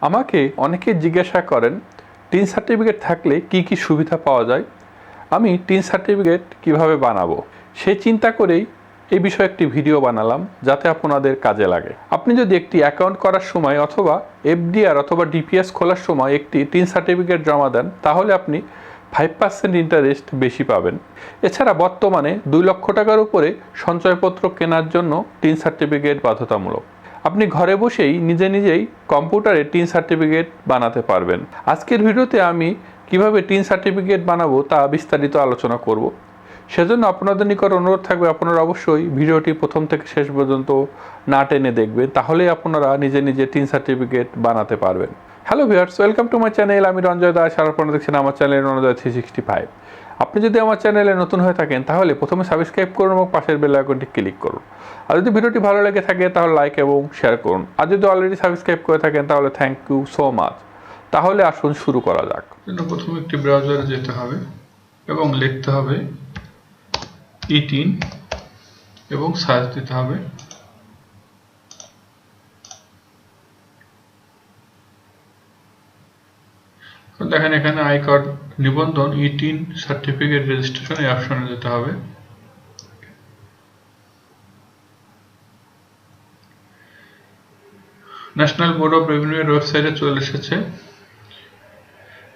আমাকে অনেকে জিজ্ঞাসা করেন টিন সার্টিফিকেট থাকলে কি কি সুবিধা পাওয়া যায়। আমি টিন সার্টিফিকেট কিভাবে বানাবো সেই চিন্তা করেই এই বিষয়ে একটি ভিডিও বানালাম, যাতে আপনাদের কাজে লাগে। আপনি যদি একটি অ্যাকাউন্ট করার সময় অথবা এফডিআর অথবা ডিপিএস খোলার সময় একটি টিন সার্টিফিকেট জমা দেন, তাহলে আপনি 5% ইন্টারেস্ট বেশি পাবেন। এছাড়া বর্তমানে 2 লক্ষ টাকার উপরে সঞ্চয়পত্র কেনার জন্য টিন সার্টিফিকেট বাধ্যতামূলক। আপনি ঘরে বসেই নিজেই কম্পিউটারে টিন সার্টিফিকেট বানাতে পারবেন। আজকের ভিডিওতে আমি কিভাবে টিন সার্টিফিকেট বানাবো তা বিস্তারিত আলোচনা করব। সেজন্য আপনাদের নিকট অনুরোধ থাকবে আপনারা অবশ্যই ভিডিওটি প্রথম থেকে শেষ পর্যন্ত না টেনে দেখবেন, তাহলেই আপনারা নিজে টিন সার্টিফিকেট বানাতে পারবেন। Hello viewers, welcome to my channel. আমি রঞ্জয় দাস, আর আপনারা দেখছেন আমার চ্যানেল রঞ্জয় 365। আপনি যদি আমার চ্যানেলে নতুন হয়ে থাকেন তাহলে প্রথমে সাবস্ক্রাইব করুন এবং পাশের বেল আইকনটি ক্লিক করুন। আর যদি ভিডিওটি ভালো লেগে থাকে তাহলে লাইক এবং শেয়ার করুন। আর যদি অলরেডি সাবস্ক্রাইব করে থাকেন তাহলে থ্যাংক ইউ সো মাচ। তাহলে আসুন শুরু করা যাক। প্রথমে একটি ব্রাউজারে যেতে হবে এবং লিখতে হবে eTin এবং সার্চ দিতে হবে। দেখেন এখানে আই কার্ড নিবন্ধন eTin সার্টিফিকেট রেজিস্ট্রেশন এই অপশনে যেতে হবে। ন্যাশনাল বোর্ড অফ রেভিনিউ এর ওয়েবসাইটে চলে এসেছে।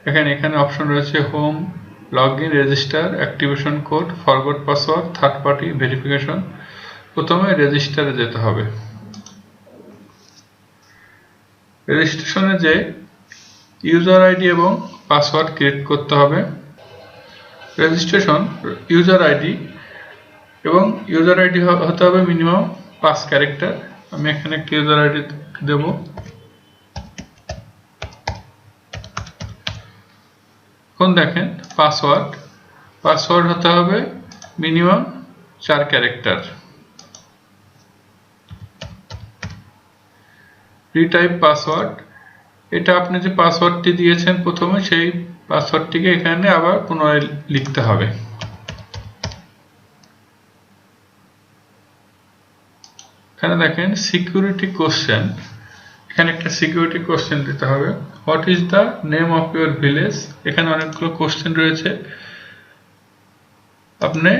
এখানে অপশন রয়েছে home, login, register, activation code, forgot password, third party verification. প্রথমে রেজিস্টারে যেতে হবে। রেজিস্ট্রেশনে যে ইউজার আইডি এবং পাসওয়ার্ড ক্রিয়েট করতে হবে। রেজিস্ট্রেশন ইউজার আইডি হতে হবে মিনিমাম 5 ক্যারেক্টার। আমি এখানে একটা ইউজার আইডি দেব। এখন দেখেন পাসওয়ার্ড হতে হবে মিনিমাম 4 ক্যারেক্টার। রিটাইপ পাসওয়ার্ড, এটা আপনি যে পাসওয়ার্ডটি দিয়েছেন প্রথমে সেই পাসওয়ার্ডটিকে এখানে আবার পুনরায় লিখতে হবে। এখানে দেখেন সিকিউরিটি কোশ্চেন, এখানে একটা সিকিউরিটি কোশ্চেন দিতে হবে। What is the name of your village. এখানে অনেকগুলো কোশ্চেন রয়েছে, আপনি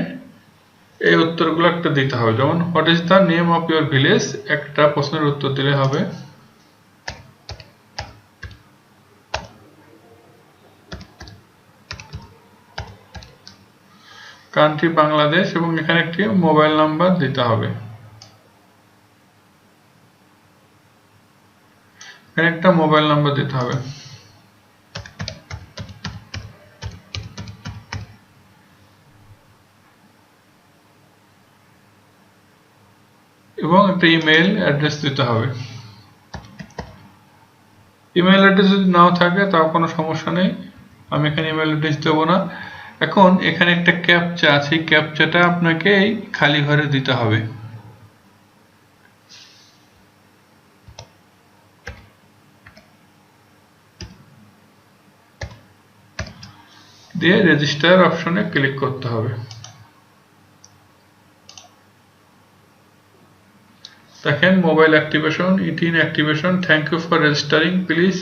এই উত্তরগুলো একটা দিতে হবে। যেমন what is the name of your village, একটা প্রশ্নের উত্তর দিলে হবে। কান্ট্রি বাংলাদেশ এবং এখানে একটি মোবাইল নাম্বার দিতে হবে। এখানে একটা মোবাইল নাম্বার দিতে হবে। এবং একটা ইমেল অ্যাড্রেস দিতে হবে। ইমেল অ্যাড্রেস যদি নাও থাকে তাও কোনো সমস্যা নেই, আমি এখানে ইমেল অ্যাড্রেস দেবো না। এখন এখানে একটা ক্যাপচা আছে, এই ক্যাপচাটা আপনাকে এই খালি ঘরে দিতে হবে। দিয়ে রেজিস্টার অপশনে ক্লিক করতে হবে। দেখেন mobile activation, eTin activation, thank you for registering, please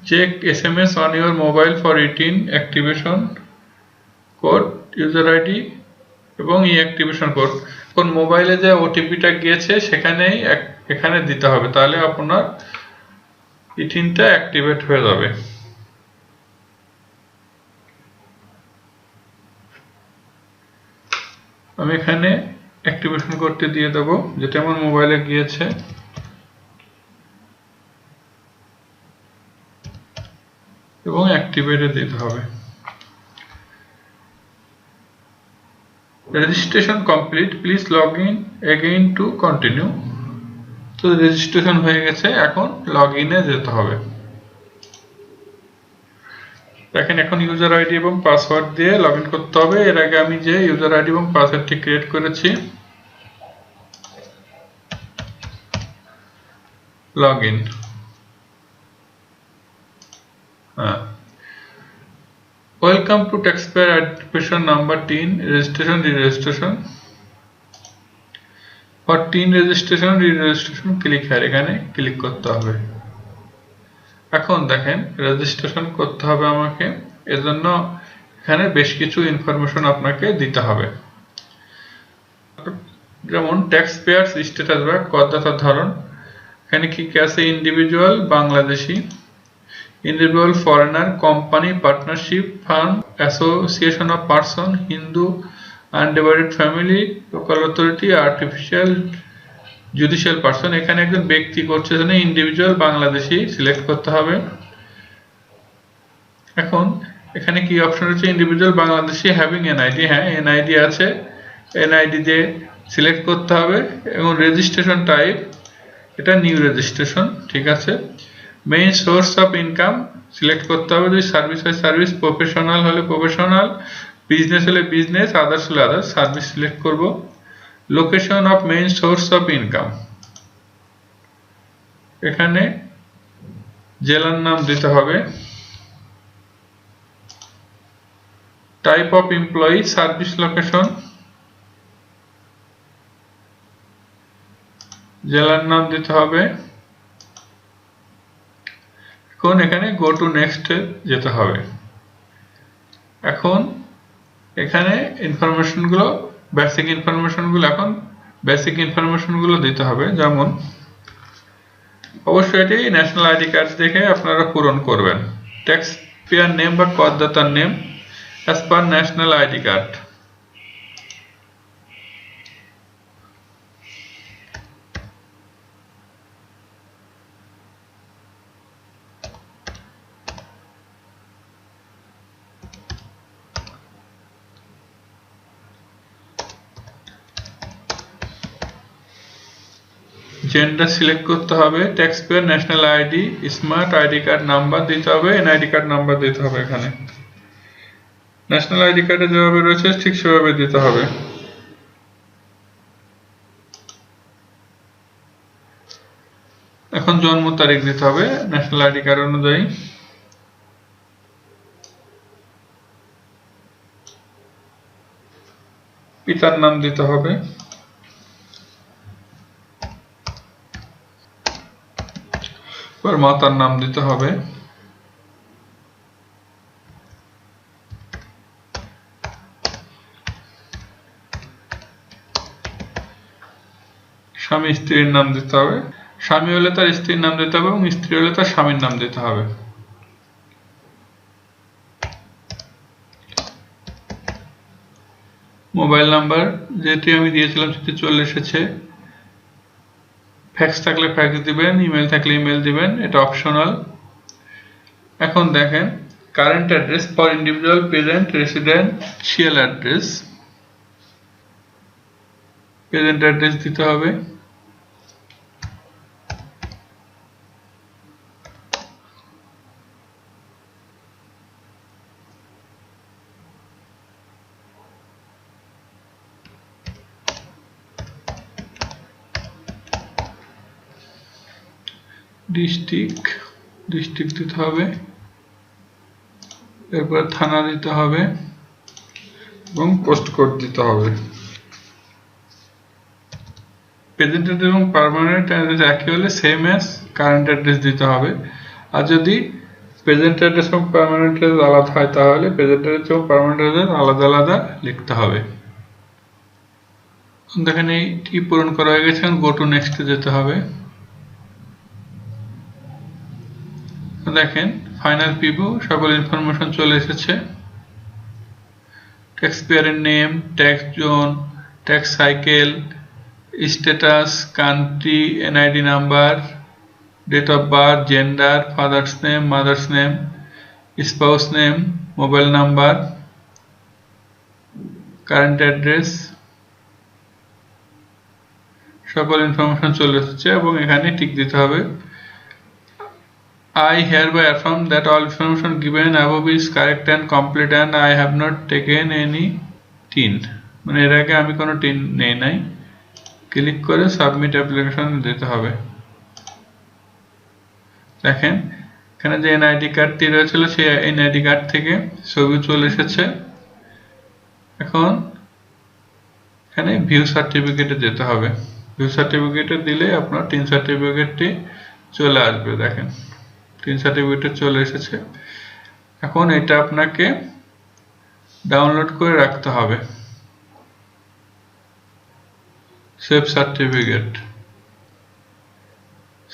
check SMS on your mobile for eTin activation code, user ID এবং অ্যাক্টিভেশন কোড। কোন মোবাইলে যে ওটিপিটা গিয়েছে এখানে দিতে হবে, তাহলে আপনার eTinটা অ্যাক্টিভেট হয়ে যাবে। আমি এখানে অ্যাক্টিভেশন কোডটি দিয়ে দেব যেটা আমার মোবাইলে গিয়েছে। এবং অ্যাক্টিভেটে দিতে হবে। Registration complete, please log in again to continue. তো রেজিস্ট্রেশন হয়ে গেছে, এখন লগ ইনে যেতে হবে। দেখেন এখন ইউজার আইডি এবং পাসওয়ার্ড দিয়ে লগ ইন করতে হবে। এর আগে আমি যে ইউজার আইডি এবং পাসওয়ার্ডটি ক্রিয়েট করেছি, log in. Welcome to taxpayer admission number 10 registration re-registration. For 10 registration re-registration click here, এখানে ক্লিক করতে হবে। এখন দেখেন রেজিস্ট্রেশন করতে হবে আমাকে, এজন্য এখানে বেশ কিছু ইনফরমেশন আপনাকে দিতে হবে। যেমন ট্যাক্স পেয়ার্স স্ট্যাটাস বা করদাতার ধরন, এখানে কি কি আছে, individual Bangladeshi, individual foreigner, company, partnership, farm, association of person, Hindu, undivided family, local authority, artificial, judicial person. এখানে একজন ব্যক্তি করছে জন্য ইন্ডিভিজুয়াল বাংলাদেশি সিলেক্ট করতে হবে। এখন এখানে কি অপশন রয়েছে, ইন্ডিভিজুয়াল বাংলাদেশি হ্যাভিং এনআইডি, হ্যাঁ এনআইডি আছে, এনআইডি দিয়ে সিলেক্ট করতে হবে। এবং রেজিস্ট্রেশন টাইপ এটা নিউ রেজিস্ট্রেশন, ঠিক আছে। Main source of income select করতে হবে, যদি সার্ভিস হয় সার্ভিস, প্রফেশনাল হলে প্রফেশনাল, বিজনেস হলে বিজনেস, আদার্স হলে আদার্স, সার্ভিস সিলেক্ট করব। Location of main source of income, এখানে জেলার নাম দিতে হবে। Type of employee, service location, জেলার নাম দিতে হবে। এখন এখানে গো টু নেক্সট যেতে হবে। এখন এখানে ইনফরমেশনগুলো, বেসিক ইনফরমেশনগুলো, এখন বেসিক ইনফরমেশনগুলো দিতে হবে। যেমন অবশ্যই এটি ন্যাশনাল আইডি কার্ড দেখে আপনারা পূরণ করবেন। ট্যাক্স পেয়ার নেম বা করদাতার name as per national ID card. Gender select করতে হবে, tax payer national ID, smart ID card number দিতে হবে, এনআইডি কার্ড নাম্বার দিতে হবে। এখানে ন্যাশনাল আইডি কার্ডে যেভাবে রয়েছে ঠিক সেভাবে দিতে হবে। এখন জন্ম তারিখ দিতে হবে ন্যাশনাল আইডি কার্ড অনুযায়ী। পিতার নাম দিতে হবে। মাতার নাম দিতে হবে। স্বামী স্ত্রীর নাম দিতে হবে, স্বামী হলে তার স্ত্রীর নাম দিতে হবে এবং স্ত্রী হলে তার স্বামীর নাম দিতে হবে। মোবাইল নাম্বার যেটি আমি দিয়েছিলাম সেটি চলে এসেছে। ফ্যাক্স থাকলে ফ্যাক্স দিবেন, ইমেল থাকলে ইমেল দিবেন, এটা অপশনাল। এখন দেখেন current address for individual present residential address, present address দিতে হবে। ডিস্ট্রিক্ট দিতে হবে, এরপর থানা দিতে হবে এবং পোস্ট কোড দিতে হবে। প্রেজেন্ট অ্যাড্রেস এবং পার্মানেন্ট অ্যাড্রেস একই হলে সেম অ্যাজ কারেন্ট অ্যাড্রেস দিতে হবে। আর যদি প্রেজেন্ট অ্যাড্রেস এবং পার্মানেন্ট অ্যাড্রেস আলাদা হয় তাহলে প্রেজেন্ট অ্যাড্রেস এবং পার্মানেন্ট অ্যাড্রেস আলাদা আলাদা লিখতে হবে। দেখেন এইটি পূরণ করা হয়ে গেছে, গো টু নেক্সট যেতে হবে। দেখেন ফাইনাল প্রিভিউ, সকল ইনফরমেশন চলে এসেছে। ট্যাক্স পেয়ারের name, tax zone, tax cycle, status, country, NID number, date of birth, gender, father's name, mother's name, spouse name, mobile number, current address, সকল ইনফরমেশন চলে এসেছে এবং এখানে টিক দিতে হবে। I hereby affirm that all information given above is correct and complete and I have not taken any tin, মানে এর আগে আমি কোনো টিন নেই নাই। ক্লিক করে সাবমিট অ্যাপ্লিকেশন দিতে হবে। দেখেন এখানে যে এনআইডি কার্ডটি রয়েছিল সেই এনআইডি কার্ড থেকে ছবি চলে এসেছে। এখন এখানে ভিউ সার্টিফিকেটে যেতে হবে। ভিউ সার্টিফিকেটে দিলে আপনার টিন সার্টিফিকেটটি চলে আসবে। দেখেন টিন সার্টিফিকেটে চলে এসেছে। এখন এটা আপনাকে ডাউনলোড করে রাখতে হবে। সেভ সার্টিফিকেট,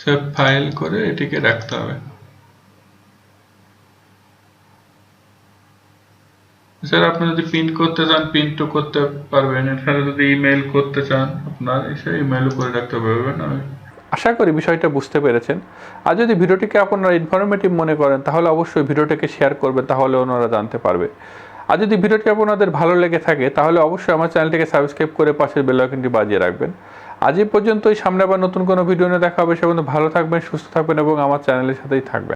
সেভ ফাইল করে এটিকে রাখতে হবে। স্যার আপনি যদি প্রিন্ট করতে চান প্রিন্টও করতে পারবেন, এছাড়া যদি ইমেল করতে চান আপনার এসে ইমেলও করে রাখতে পারবেন। আশা করি বিষয়টা বুঝতে পেরেছেন। আর যদি ভিডিওটিকে আপনারা ইনফরমেটিভ মনে করেন তাহলে অবশ্যই ভিডিওটিকে শেয়ার করবেন, তাহলে ওনারা জানতে পারবে। আর যদি ভিডিওটি আপনাদের ভালো লেগে থাকে তাহলে অবশ্যই আমার চ্যানেলটিকে সাবস্ক্রাইব করে পাশের বেল আইকনটি বাজিয়ে রাখবেন। আজ এই পর্যন্তই, সামনে আবার নতুন কোনো ভিডিও নিয়ে দেখা হবে। সে পর্যন্ত ভালো থাকবেন, সুস্থ থাকবেন এবং আমার চ্যানেলের সাথেই থাকবেন।